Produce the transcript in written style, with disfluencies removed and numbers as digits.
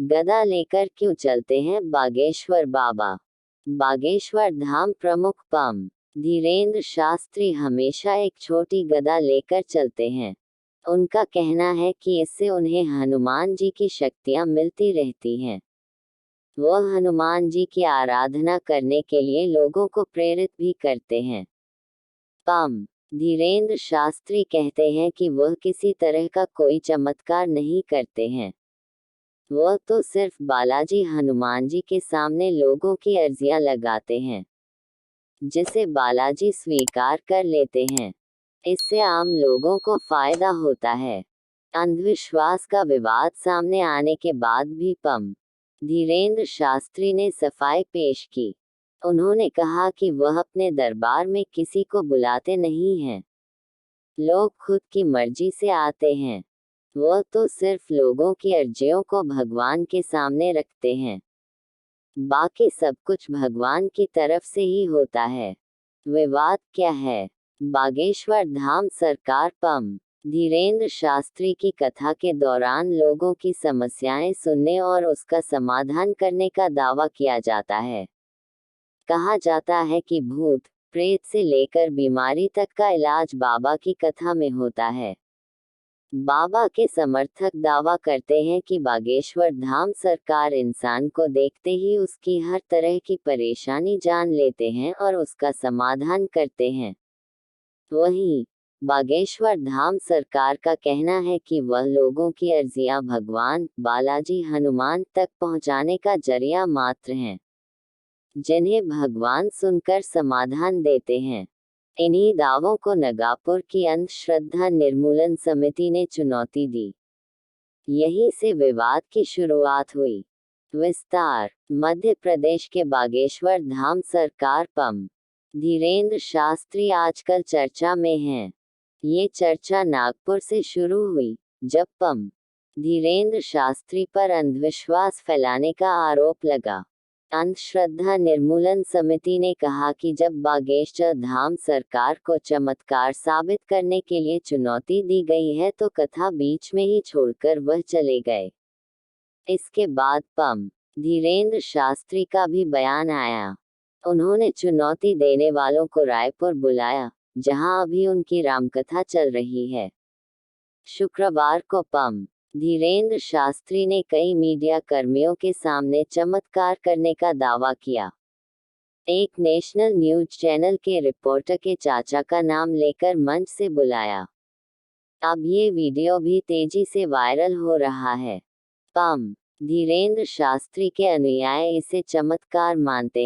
गदा लेकर क्यों चलते हैं बागेश्वर बाबा? बागेश्वर धाम प्रमुख पम. धीरेन्द्र शास्त्री हमेशा एक छोटी गदा लेकर चलते हैं. उनका कहना है कि इससे उन्हें हनुमान जी की शक्तियां मिलती रहती हैं. वह हनुमान जी की आराधना करने के लिए लोगों को प्रेरित भी करते हैं. पम. धीरेन्द्र शास्त्री कहते हैं कि वह किसी तरह का कोई चमत्कार नहीं करते हैं. वह तो सिर्फ बालाजी हनुमान जी के सामने लोगों की अर्जियां लगाते हैं, जिसे बालाजी स्वीकार कर लेते हैं. इससे आम लोगों को फायदा होता है. अंधविश्वास का विवाद सामने आने के बाद भी पम. धीरेन्द्र शास्त्री ने सफाई पेश की. उन्होंने कहा कि वह अपने दरबार में किसी को बुलाते नहीं हैं. लोग खुद की मर्जी से आते हैं. वह तो सिर्फ लोगों की अर्जियों को भगवान के सामने रखते हैं. बाकी सब कुछ भगवान की तरफ से ही होता है. विवाद क्या है? बागेश्वर धाम सरकार पम. धीरेन्द्र शास्त्री की कथा के दौरान लोगों की समस्याएं सुनने और उसका समाधान करने का दावा किया जाता है. कहा जाता है कि भूत प्रेत से लेकर बीमारी तक का इलाज बाबा की कथा में होता है. बाबा के समर्थक दावा करते हैं कि बागेश्वर धाम सरकार इंसान को देखते ही उसकी हर तरह की परेशानी जान लेते हैं और उसका समाधान करते हैं. वहीं बागेश्वर धाम सरकार का कहना है कि वह लोगों की अर्जियां भगवान बालाजी हनुमान तक पहुंचाने का जरिया मात्र हैं, जिन्हें भगवान सुनकर समाधान देते हैं. इन्हीं दावों को नगापुर की अंधश्रद्धा निर्मूलन समिति ने चुनौती दी. यहीं से विवाद की शुरुआत हुई. विस्तार. मध्य प्रदेश के बागेश्वर धाम सरकार पम. धीरेन्द्र शास्त्री आजकल चर्चा में हैं. ये चर्चा नागपुर से शुरू हुई, जब पम. धीरेन्द्र शास्त्री पर अंधविश्वास फैलाने का आरोप लगा. अंधश्रद्धा निर्मूलन समिति ने कहा कि जब बागेश्वर धाम सरकार को चमत्कार साबित करने के लिए चुनौती दी गई है तो कथा बीच में ही छोड़कर वह चले गए. इसके बाद पम. धीरेन्द्र शास्त्री का भी बयान आया. उन्होंने चुनौती देने वालों को रायपुर बुलाया, जहां अभी उनकी रामकथा चल रही है. शुक्रवार को पम. धीरेन्द्र शास्त्री ने कई मीडिया कर्मियों के सामने चमत्कार करने का दावा किया. एक नेशनल न्यूज चैनल के रिपोर्टर के चाचा का नाम लेकर मंच से बुलाया. अब ये वीडियो भी तेजी से वायरल हो रहा है. पम. धीरेन्द्र शास्त्री के अनुयायी इसे चमत्कार मानते